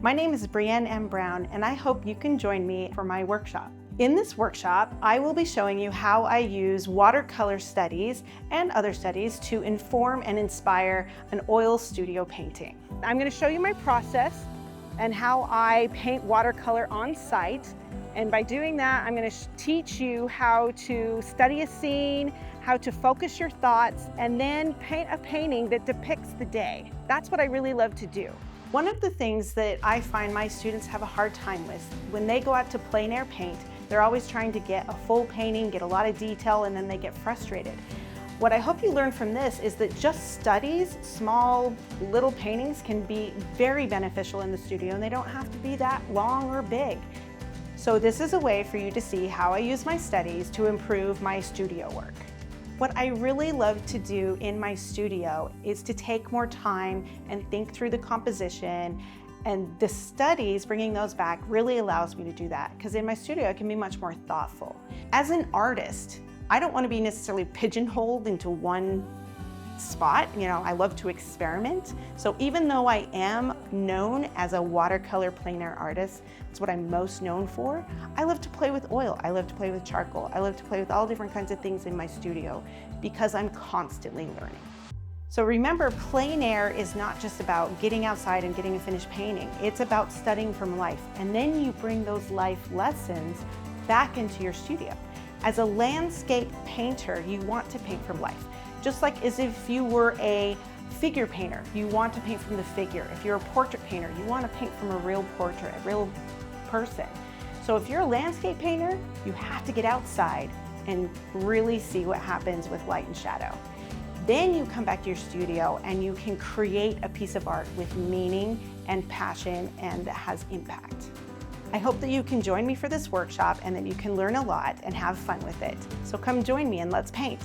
My name is Brienne M. Brown, and I hope you can join me for my workshop. In this workshop, I will be showing you how I use watercolor studies and other studies to inform and inspire an oil studio painting. I'm going to show you my process and how I paint watercolor on site. And by doing that, I'm going to teach you how to study a scene, how to focus your thoughts, and then paint a painting that depicts the day. That's what I really love to do. One of the things that I find my students have a hard time with, when they go out to plein air paint, they're always trying to get a full painting, get a lot of detail, and then they get frustrated. What I hope you learn from this is that just studies, small little paintings, can be very beneficial in the studio, and they don't have to be that long or big. So this is a way for you to see how I use my studies to improve my studio work. What I really love to do in my studio is to take more time and think through the composition, and the studies, bringing those back, really allows me to do that, because in my studio I can be much more thoughtful. As an artist, I don't want to be necessarily pigeonholed into one spot. You know, I love to experiment. So even though I am known as a watercolor plein air artist, it's what I'm most known for, I love to play with oil, I love to play with charcoal, I love to play with all different kinds of things in my studio because I'm constantly learning. So remember, plein air is not just about getting outside and getting a finished painting, it's about studying from life, and then you bring those life lessons back into your studio. As a landscape painter, you want to paint from life. Just like as if you were a figure painter, you want to paint from the figure. If you're a portrait painter, you want to paint from a real portrait, a real person. So if you're a landscape painter, you have to get outside and really see what happens with light and shadow. Then you come back to your studio and you can create a piece of art with meaning and passion and that has impact. I hope that you can join me for this workshop and that you can learn a lot and have fun with it. So come join me and let's paint.